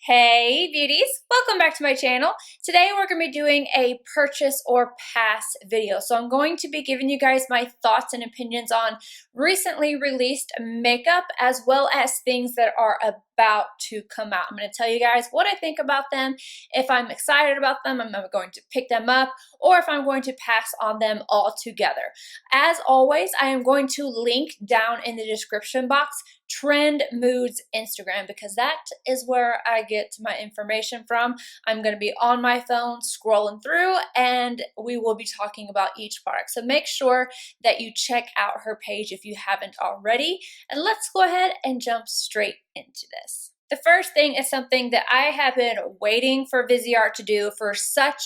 Hey beauties, welcome back to my channel. Today we're going to be doing a purchase or pass video. So I'm going to be giving you guys my thoughts and opinions on recently released makeup as well as things that are about to come out. I'm going to tell you guys what I think about them, if I'm excited about them, I'm going to pick them up, or if I'm going to pass on them altogether. As always, I am going to link down in the description box Trend Moods Instagram because that is where I get my information from. I'm going to be on my phone scrolling through and we will be talking about each product. So make sure that you check out her page if you haven't already. And let's go ahead and jump straight into this. The first thing is something that I have been waiting for VISEART to do for such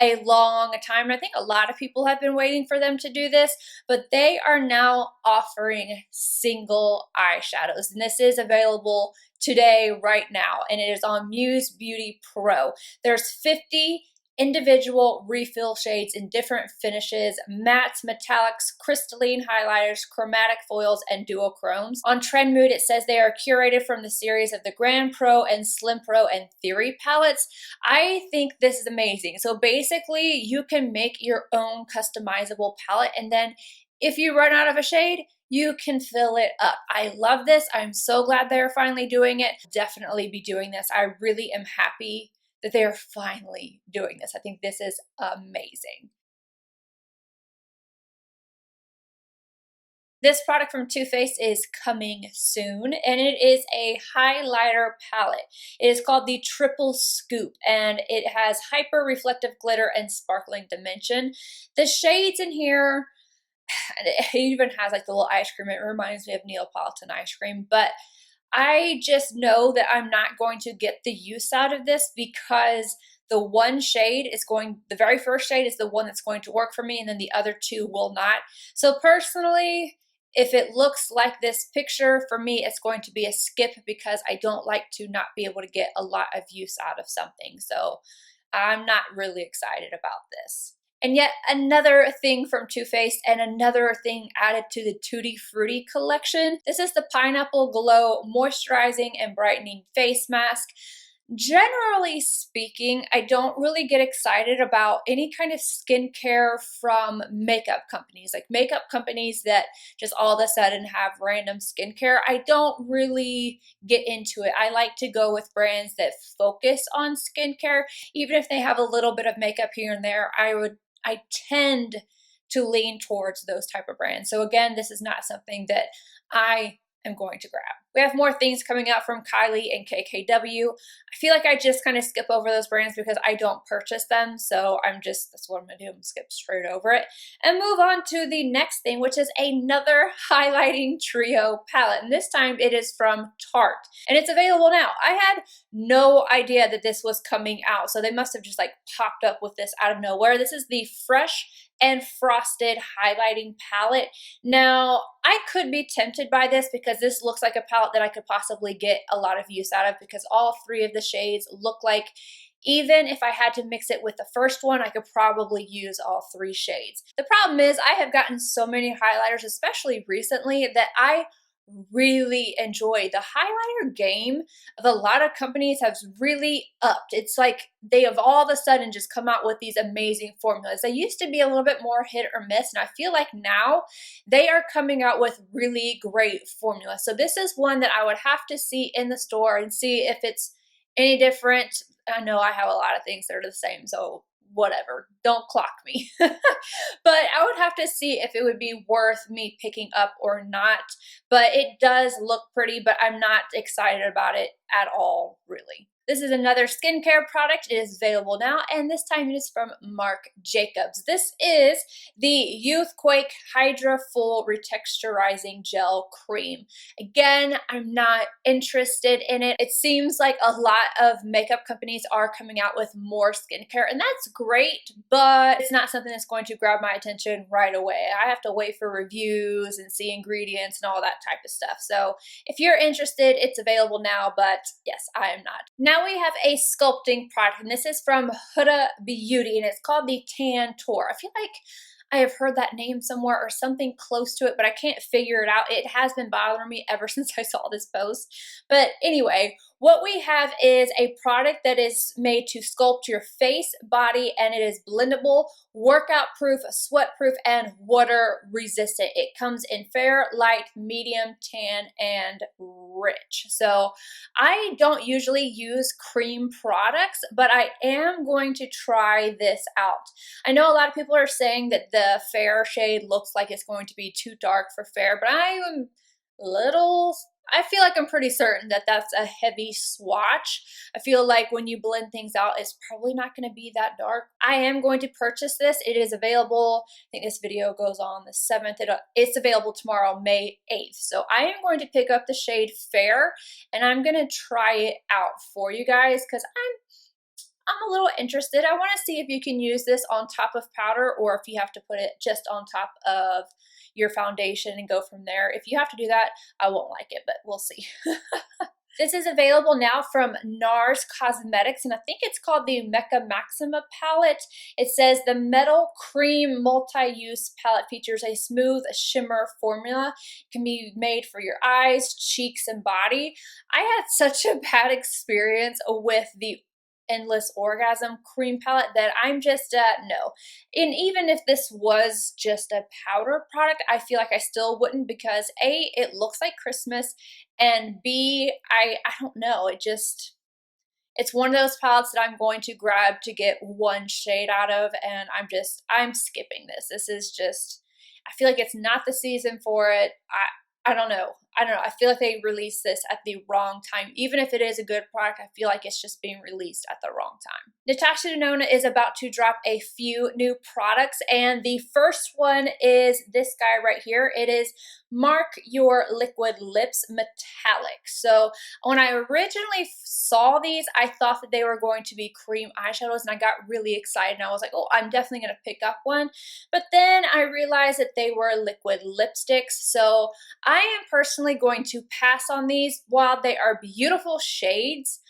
a long time. And I think a lot of people have been waiting for them to do this, but they are now offering single eyeshadows. And this is available today, right now, and it is on Muse Beauty Pro. There's 50 individual refill shades in different finishes, mattes, metallics, crystalline highlighters, chromatic foils, and duochromes. On Trend Mood, it says they are curated from the series of the Grand Pro and Slim Pro and Theory palettes. I think this is amazing. So basically, you can make your own customizable palette, and then if you run out of a shade, you can fill it up. I love this. I'm so glad they're finally doing it. Definitely be doing this. I really am happy that they are finally doing this. I think this is amazing. This product from Too Faced is coming soon, and it is a highlighter palette. It is called the Triple Scoop, and it has hyper reflective glitter and sparkling dimension. The shades in here, it even has like the little ice cream. It reminds me of Neapolitan ice cream, but I just know that I'm not going to get the use out of this because the one shade is the very first shade is the one that's going to work for me, and then the other two will not. So personally, if it looks like this picture, for me, it's going to be a skip because I don't like to not be able to get a lot of use out of something. So I'm not really excited about this. And yet another thing from Too Faced and another thing added to the Tutti Frutti collection. This is the Pineapple Glow Moisturizing and Brightening Face Mask. Generally speaking, I don't really get excited about any kind of skincare from makeup companies, like makeup companies that just all of a sudden have random skincare. I don't really get into it. I like to go with brands that focus on skincare. Even if they have a little bit of makeup here and there, I tend to lean towards those type of brands. So again, this is not something that I am going to grab. We have more things coming out from Kylie and KKW. I feel like I just kind of skip over those brands because I don't purchase them. So that's what I'm going to do. I'm going to skip straight over it and move on to the next thing, which is another highlighting trio palette. And this time it is from Tarte and it's available now. I had no idea that this was coming out. So they must have just like popped up with this out of nowhere. This is the Fresh and Frosted highlighting palette. Now, I could be tempted by this because this looks like a palette that I could possibly get a lot of use out of because all three of the shades look like, even if I had to mix it with the first one, I could probably use all three shades. The problem is I have gotten so many highlighters, especially recently, that I really enjoy. The highlighter game of a lot of companies has really upped. It's like they have all of a sudden just come out with these amazing formulas. They used to be a little bit more hit or miss, and I feel like now they are coming out with really great formulas. So this is one that I would have to see in the store and see if it's any different. I know I have a lot of things that are the same, so whatever, don't clock me. But I would have to see if it would be worth me picking up or not. But it does look pretty, but I'm not excited about it at all, really. This is another skincare product. It is available now, and this time it is from Marc Jacobs. This is the Youthquake Hydra Full Retexturizing Gel Cream. Again, I'm not interested in it. It seems like a lot of makeup companies are coming out with more skincare, and that's great, but it's not something that's going to grab my attention right away. I have to wait for reviews and see ingredients and all that type of stuff. So if you're interested, it's available now, but yes, I am not. Now we have a sculpting product, and this is from Hooda Beauty, and it's called the Tantour. I feel like I have heard that name somewhere or something close to it, but I can't figure it out. It has been bothering me ever since I saw this post. But anyway, What we have is a product that is made to sculpt your face, body, and it is blendable, workout proof, sweat proof, and water resistant. It comes in fair, light, medium, tan, and rich. So I don't usually use cream products, but I am going to try this out. I know a lot of people are saying that the fair shade looks like it's going to be too dark for fair, but I feel like I'm pretty certain that that's a heavy swatch. I feel like when you blend things out, it's probably not going to be that dark. I am going to purchase this. It is available. I think this video goes on the 7th. It's available tomorrow, May 8th. So I am going to pick up the shade Fair, and I'm going to try it out for you guys because I'm a little interested. I want to see if you can use this on top of powder or if you have to put it just on top of your foundation and go from there. If you have to do that, I won't like it, but we'll see. This is available now from NARS Cosmetics, and I think it's called the Mecca Maxima palette. It says the Metal Cream Multi-Use Palette features a smooth shimmer formula. It can be made for your eyes, cheeks, and body. I had such a bad experience with the Endless Orgasm cream palette that I'm just no. And even if this was just a powder product, I feel like I still wouldn't because A, it looks like Christmas, and B, I don't know, it's one of those palettes that I'm going to grab to get one shade out of, and I'm skipping this. This is just, I feel like it's not the season for it. I don't know. I feel like they released this at the wrong time. Even if it is a good product, I feel like it's just being released at the wrong time. Natasha Denona is about to drop a few new products, and the first one is this guy right here. It is Mark Your Liquid Lips Metallic. So when I originally saw these, I thought that they were going to be cream eyeshadows, and I got really excited, and I was like, oh, I'm definitely going to pick up one. But then I realized that they were liquid lipsticks, so I am personally going to pass on these. While they are beautiful shades,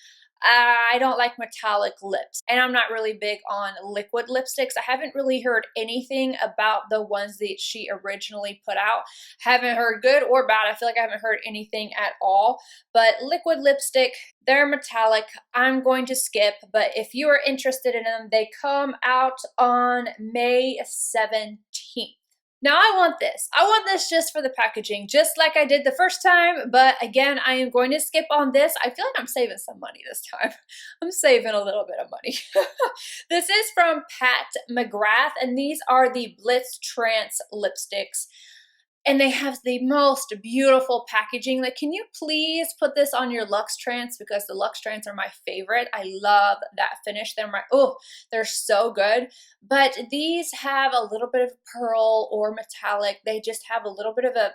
I don't like metallic lips, and I'm not really big on liquid lipsticks. I haven't really heard anything about the ones that she originally put out. Haven't heard good or bad. I feel like I haven't heard anything at all. But liquid lipstick, they're metallic. I'm going to skip, but if you are interested in them, they come out on May 17th. Now I want this. I want this just for the packaging, just like I did the first time, but again, I am going to skip on this. I feel like I'm saving some money this time. I'm saving a little bit of money. This is from Pat McGrath, and these are the Blitz Trance lipsticks. And they have the most beautiful packaging. Like, can you please put this on your Luxe Trance? Because the Luxe Trance are my favorite. I love that finish. They're so good. But these have a little bit of pearl or metallic. They just have a little bit of a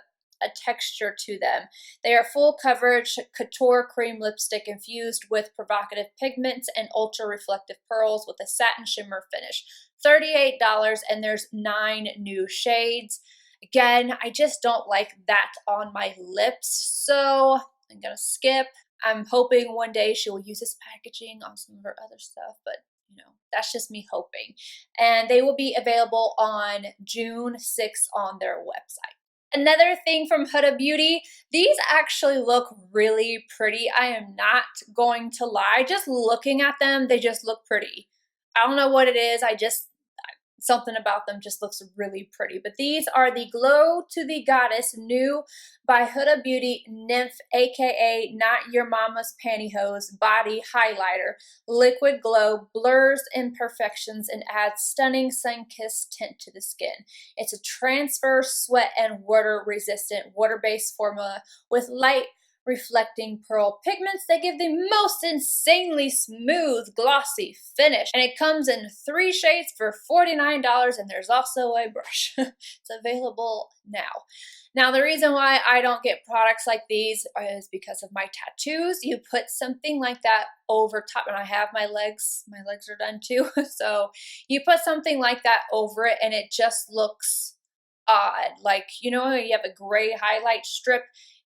texture to them. They are full coverage couture cream lipstick infused with provocative pigments and ultra reflective pearls with a satin shimmer finish. $38, and there's 9 new shades. Again, I just don't like that on my lips, so I'm gonna skip. I'm hoping one day she will use this packaging on some of her other stuff, but you know, that's just me hoping. And they will be available on June 6th on their website. Another thing from Hooda Beauty, these actually look really pretty. I am not going to lie. Just looking at them, they just look pretty. I don't know what it is. Something about them just looks really pretty. But these are the Glow to the Goddess new by Hooda Beauty Nymph, aka Not Your Mama's Pantyhose Body Highlighter. Liquid glow, blurs imperfections, and adds stunning sun-kissed tint to the skin. It's a transfer, sweat, and water-resistant, water-based formula with light reflecting pearl pigments that give the most insanely smooth, glossy finish. And it comes in 3 shades for $49, and there's also a brush. It's available now. Now, the reason why I don't get products like these is because of my tattoos. You put something like that over top, and I have my legs are done too. So you put something like that over it, and it just looks odd. Like, you know, you have a gray highlight strip.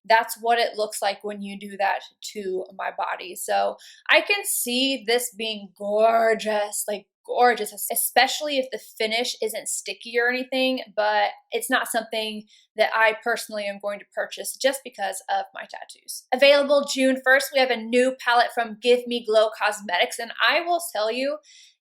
that's what it looks like when you do that to my body. So I can see this being gorgeous, like gorgeous, especially if the finish isn't sticky or anything, but it's not something that I personally am going to purchase just because of my tattoos. Available June 1st, we have a new palette from Give Me Glow Cosmetics, and I will tell you,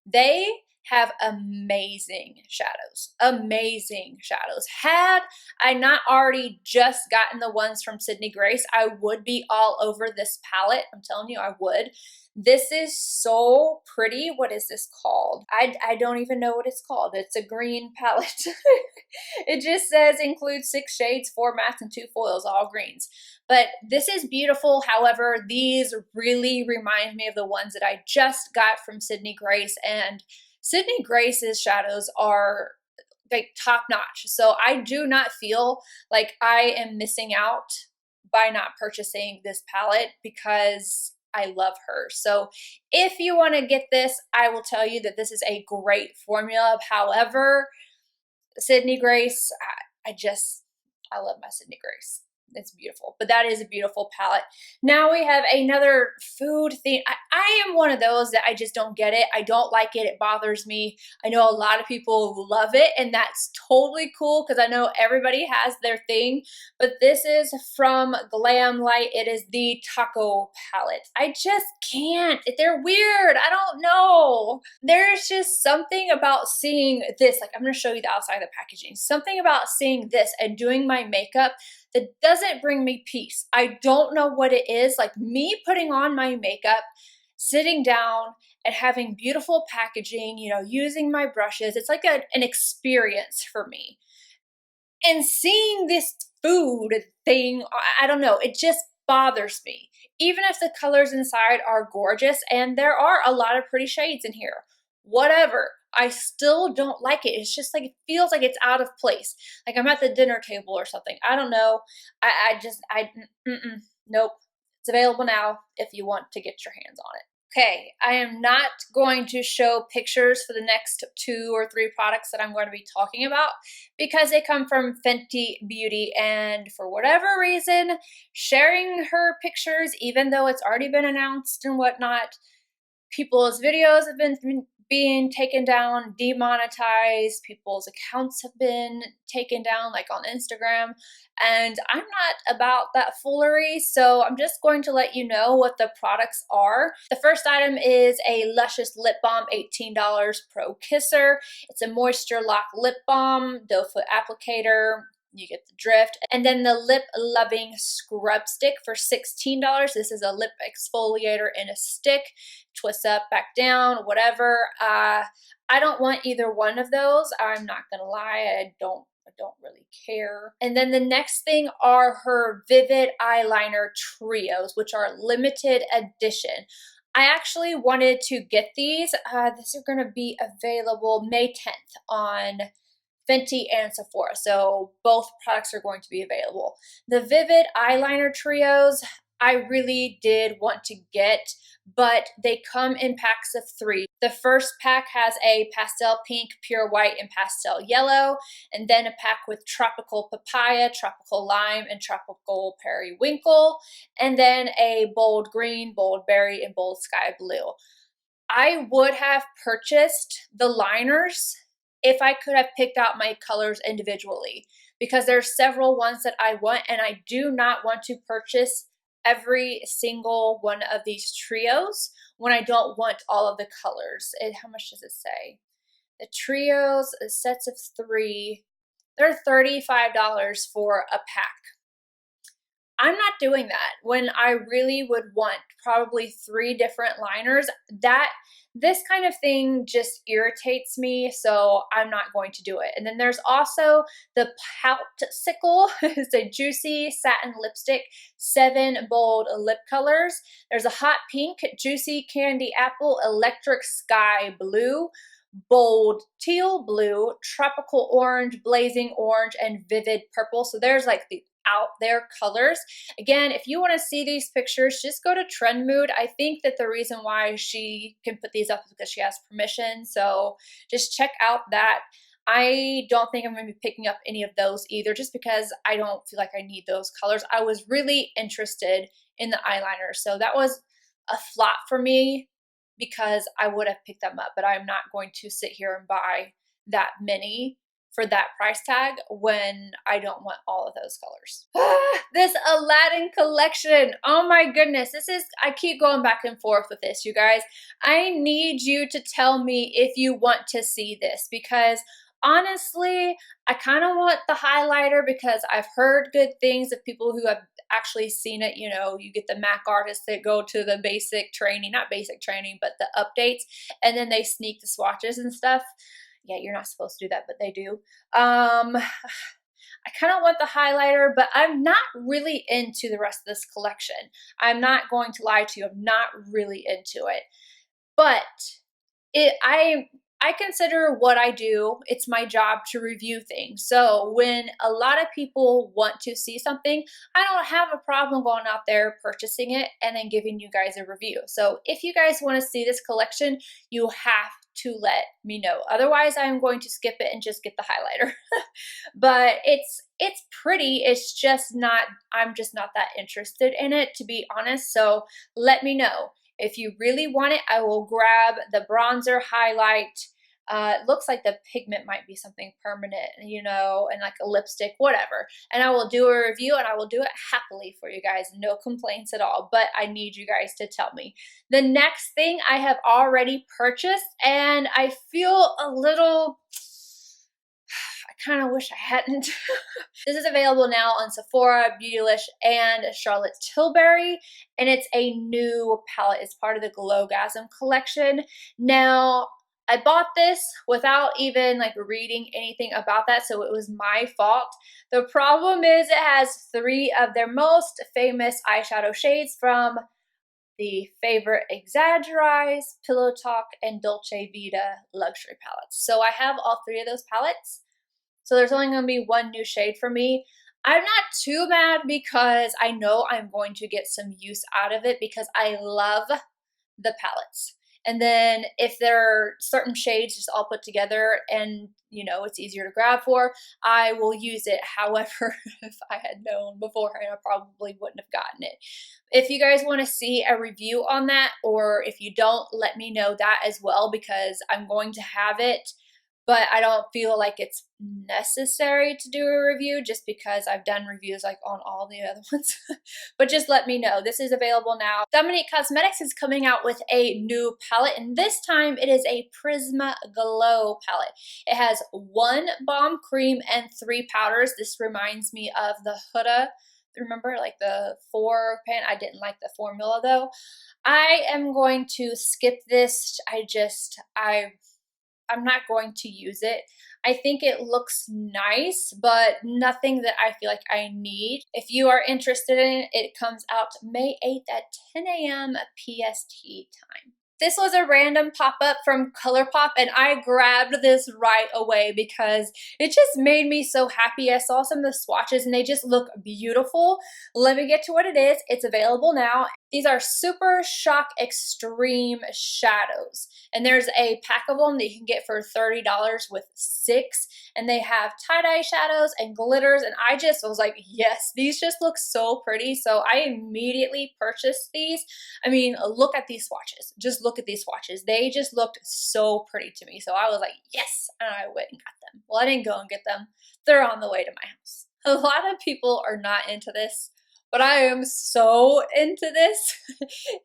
they have amazing shadows, amazing shadows. Had I not already just gotten the ones from Sydney Grace, I would be all over this palette. I'm telling you, I would. This is so pretty. What is this called? I don't even know what it's called. It's a green palette. It just says includes 6 shades, 4 mattes, and 2 foils, all greens. But this is beautiful. However, these really remind me of the ones that I just got from Sydney Grace, and Sydney Grace's shadows are like top notch. So I do not feel like I am missing out by not purchasing this palette because I love her. So if you want to get this, I will tell you that this is a great formula. However, Sydney Grace, I love my Sydney Grace. It's beautiful, but that is a beautiful palette. Now we have another food theme. I am one of those that I just don't get it. I don't like it. It bothers me. I know a lot of people love it, and that's totally cool because I know everybody has their thing, but this is from Glam Light. It is the taco palette. I just can't. They're weird. I don't know. There's just something about seeing this. Like, I'm going to show you the outside of the packaging. Something about seeing this and doing my makeup that doesn't bring me peace. I don't know what it is. Like, me putting on my makeup, sitting down and having beautiful packaging, you know, using my brushes. It's like an experience for me. And seeing this food thing, I don't know, it just bothers me. Even if the colors inside are gorgeous, and there are a lot of pretty shades in here, whatever, I still don't like it. It's just like, it feels like it's out of place. Like I'm at the dinner table or something. I don't know. Nope. It's available now if you want to get your hands on it. Okay, I am not going to show pictures for the next 2 or 3 products that I'm going to be talking about because they come from Fenty Beauty, and for whatever reason, sharing her pictures, even though it's already been announced and whatnot, people's videos have been being taken down, demonetized, people's accounts have been taken down, like on Instagram, and I'm not about that foolery, so I'm just going to let you know what the products are. The first item is a Luscious Lip Balm, $18 Pro Kisser. It's a Moisture Lock Lip Balm, doe foot applicator. You get the drift. And then the Lip Loving Scrub Stick for $16. This is a lip exfoliator in a stick. Twist up, back down, whatever. I don't want either one of those. I'm not gonna lie, I don't really care. And then the next thing are her Vivid Eyeliner Trios, which are limited edition. I actually wanted to get these. These are gonna be available May 10th on Fenty and Sephora, so both products are going to be available. The Vivid Eyeliner Trios, I really did want to get, but they come in packs of 3. The first pack has a pastel pink, pure white, and pastel yellow, and then a pack with tropical papaya, tropical lime, and tropical periwinkle, and then a bold green, bold berry, and bold sky blue. I would have purchased the liners if I could have picked out my colors individually, because there's several ones that I want, and I do not want to purchase every single one of these trios when I don't want all of the colors. How much does it say? The trios, sets of 3, they're $35 for a pack. I'm not doing that when I really would want probably 3 different liners. This kind of thing just irritates me, so I'm not going to do it. And then there's also the Poutsicle. It's a juicy satin lipstick, 7 bold lip colors. There's a hot pink, juicy candy apple, electric sky blue, bold teal blue, tropical orange, blazing orange, and vivid purple. So there's like the out there colors. Again, if you want to see these pictures, just go to Trend Mood. I think that the reason why she can put these up is because she has permission. So just check out that. I don't think I'm going to be picking up any of those either, just because I don't feel like I need those colors. I was really interested in the eyeliner, so that was a flop for me because I would have picked them up, but I'm not going to sit here and buy that many for that price tag when I don't want all of those colors. This Aladdin collection, oh my goodness, this is, I keep going back and forth with this, you guys. I need you to tell me if you want to see this, because honestly, I kind of want the highlighter because I've heard good things of people who have actually seen it. You know, you get the MAC artists that go to the basic training, not basic training, but the updates, and then they sneak the swatches and stuff. Yeah, you're not supposed to do that, but they do. I kind of want the highlighter, but I'm not really into the rest of this collection. I'm not going to lie to you. I'm not really into it. But I consider what I do, it's my job to review things. So when a lot of people want to see something, I don't have a problem going out there purchasing it and then giving you guys a review. So if you guys want to see this collection, you have to let me know. Otherwise, I'm going to skip it and just get the highlighter. But it's pretty. It's just not, I'm just not that interested in it, to be honest. So let me know. If you really want it, I will grab the bronzer highlight. It looks like the pigment might be something permanent, you know, and like a lipstick, whatever. And I will do a review, and I will do it happily for you guys. No complaints at all, but I need you guys to tell me. The next thing I have already purchased, and I feel a little, I kind of wish I hadn't. This is available now on Sephora, Beautylish, and Charlotte Tilbury, and it's a new palette. It's part of the Glowgasm collection. Now, I bought this without even like reading anything about that, so it was my fault. The problem is it has 3 of their most famous eyeshadow shades from the favorite Exaggerize, Pillow Talk, and Dolce Vita luxury palettes. So I have all 3 of those palettes. So there's only going to be 1 new shade for me. I'm not too mad because I know I'm going to get some use out of it because I love the palettes. And then if there are certain shades just all put together and, you know, it's easier to grab for, I will use it. However, if I had known beforehand, I probably wouldn't have gotten it. If you guys want to see a review on that, or if you don't, let me know that as well, because I'm going to have it. But I don't feel like it's necessary to do a review just because I've done reviews like on all the other ones. But just let me know. This is available now. Dominique Cosmetics is coming out with a new palette, and this time it is a Prisma Glow palette. It has 1 balm cream and 3 powders. This reminds me of the Hooda. Remember, like the 4 pan? I didn't like the formula though. I am going to skip this. I'm not going to use it. I think it looks nice, but nothing that I feel like I need. If you are interested in it, it comes out May 8th at 10 a.m. PST time. This was a random pop-up from ColourPop, and I grabbed this right away because it just made me so happy. I saw some of the swatches and they just look beautiful. Let me get to what it is. It's available now. These are Super Shock Extreme Shadows, and there's a pack of them that you can get for $30 with 6, and they have tie-dye shadows and glitters, and I just was like, yes, these just look so pretty, so I immediately purchased these. I mean, look at these swatches. Just look at these swatches. They just looked so pretty to me, so I was like, yes, and I went and got them. Well, I didn't go and get them. They're on the way to my house. A lot of people are not into this, but I am so into this.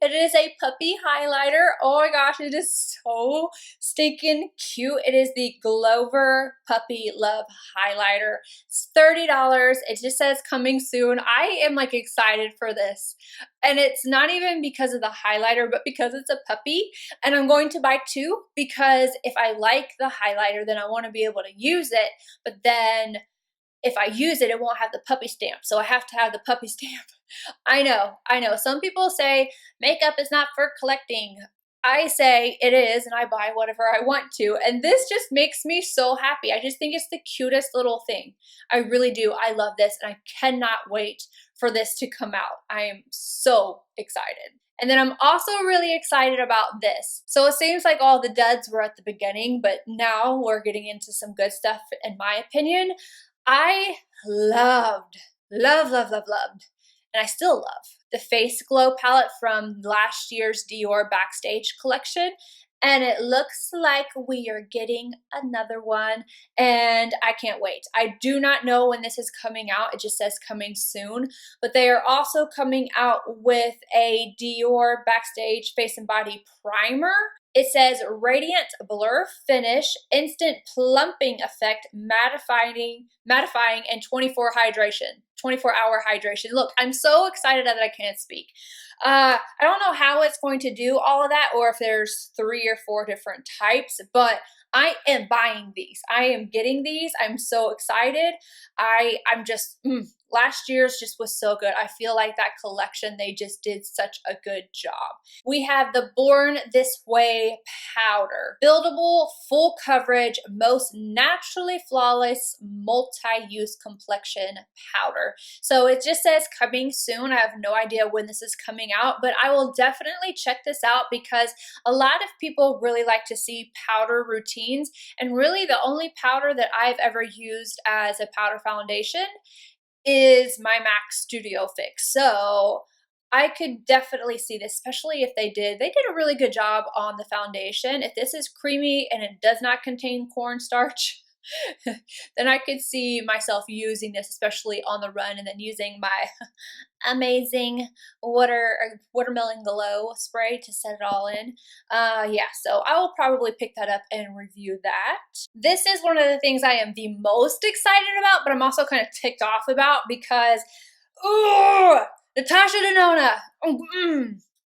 It is a puppy highlighter. Oh my gosh, it is so stinking cute. It is the Glover Puppy Love Highlighter. It's $30. It just says coming soon. I am like excited for this. And it's not even because of the highlighter, but because it's a puppy. And I'm going to buy 2 because if I like the highlighter, then I want to be able to use it. But then if I use it, it won't have the puppy stamp. So I have to have the puppy stamp. I know. Some people say makeup is not for collecting. I say it is, and I buy whatever I want to. And this just makes me so happy. I just think it's the cutest little thing. I really do. I love this, and I cannot wait for this to come out. I am so excited. And then I'm also really excited about this. So it seems like all the duds were at the beginning, but now we're getting into some good stuff in my opinion. I loved, and I still love the Face Glow palette from last year's Dior Backstage collection. And it looks like we are getting another one, and I can't wait. I do not know when this is coming out. It just says coming soon, but they are also coming out with a Dior Backstage Face and Body Primer. It says Radiant Blur Finish, Instant Plumping Effect, Mattifying, and 24-hour hydration. Look, I'm so excited that I can't speak. I don't know how it's going to do all of that, or if there's 3 or 4 different types, but I am buying these. I am getting these. I'm so excited. I'm just, last year's just was so good. I feel like that collection, they just did such a good job. We have the Born This Way powder. Buildable, full coverage, most naturally flawless, multi-use complexion powder. So it just says coming soon. I have no idea when this is coming out, but I will definitely check this out because a lot of people really like to see powder routines, and really the only powder that I've ever used as a powder foundation is my MAC Studio Fix. So I could definitely see this, especially if they did a really good job on the foundation. If this is creamy and it does not contain cornstarch, then I could see myself using this, especially on the run, and then using my amazing watermelon glow spray to set it all in. Yeah, so I will probably pick that up and review that. This is one of the things I am the most excited about, but I'm also kind of ticked off about because, Natasha Denona,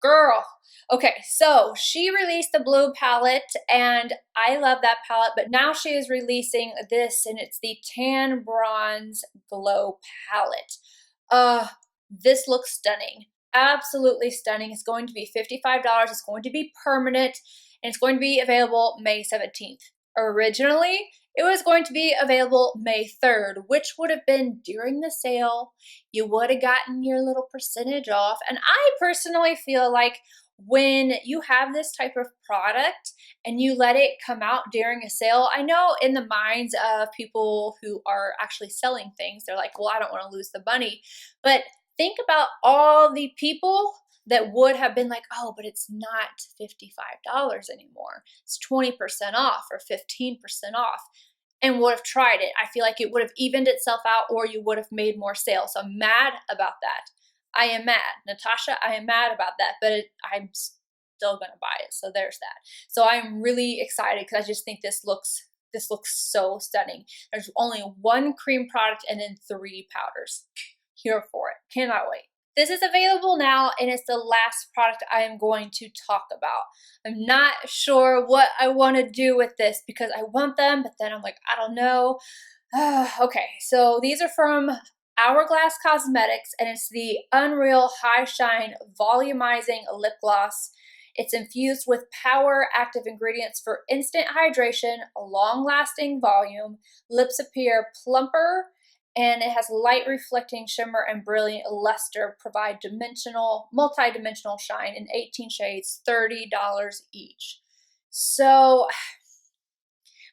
girl. Okay, so she released the blue palette, and I love that palette, but now she is releasing this, and it's the Tan Bronze Glow palette. This looks stunning. Absolutely stunning. It's going to be $55. It's going to be permanent, and it's going to be available May 17th. Originally, it was going to be available May 3rd, which would have been during the sale. You would have gotten your little percentage off, and I personally feel like when you have this type of product and you let it come out during a sale, I know in the minds of people who are actually selling things, they're like, well, I don't want to lose the money. But think about all the people that would have been like, oh, but it's not $55 anymore. It's 20% off or 15% off, and would have tried it. I feel like it would have evened itself out, or you would have made more sales. So I'm mad about that. I am mad. Natasha, I am mad about that, but I'm still going to buy it. So there's that. So I'm really excited because I just think this looks so stunning. There's only 1 cream product and then 3 powders. Here for it. Cannot wait. This is available now, and it's the last product I am going to talk about. I'm not sure what I want to do with this because I want them, but then I'm like, I don't know. Okay, so these are from Hourglass Cosmetics, and it's the Unreal High Shine Volumizing Lip Gloss. It's infused with power active ingredients for instant hydration, long-lasting volume. Lips appear plumper, and it has light reflecting shimmer and brilliant luster, provide multi-dimensional shine in 18 shades, $30 each. So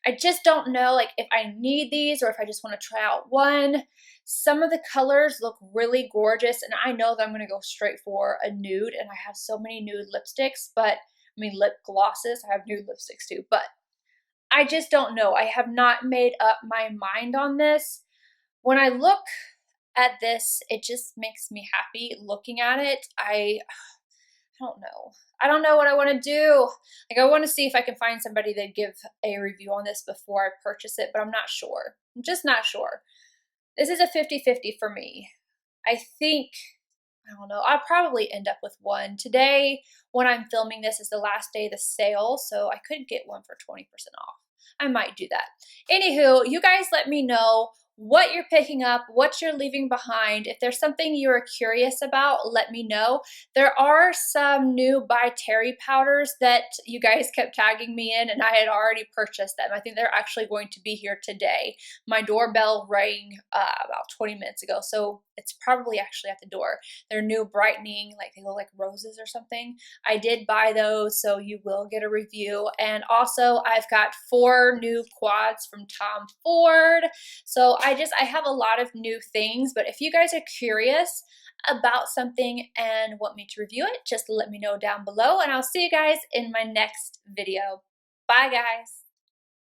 I just don't know like if I need these or if I just want to try out one. Some of the colors look really gorgeous, and I know that I'm going to go straight for a nude, and I have so many nude lipsticks, but I mean lip glosses. I have nude lipsticks too, but I just don't know. I have not made up my mind on this. When I look at this, it just makes me happy looking at it. I don't know. I don't know what I want to do. Like, I want to see if I can find somebody that give a review on this before I purchase it, but I'm not sure. I'm just not sure. This is a 50-50 for me. I think, I don't know, I'll probably end up with one. Today, when I'm filming this, is the last day of the sale, so I could get one for 20% off. I might do that. Anywho, you guys let me know what you're picking up, what you're leaving behind. If there's something you're curious about, let me know. There are some new By Terry powders that you guys kept tagging me in, and I had already purchased them. I think they're actually going to be here today. My doorbell rang about 20 minutes ago, so it's probably actually at the door. They're new Brightening, like they look like roses or something. I did buy those, so you will get a review. And also I've got 4 new quads from Tom Ford. So I have a lot of new things, but if you guys are curious about something and want me to review it, just let me know down below, and I'll see you guys in my next video. Bye guys.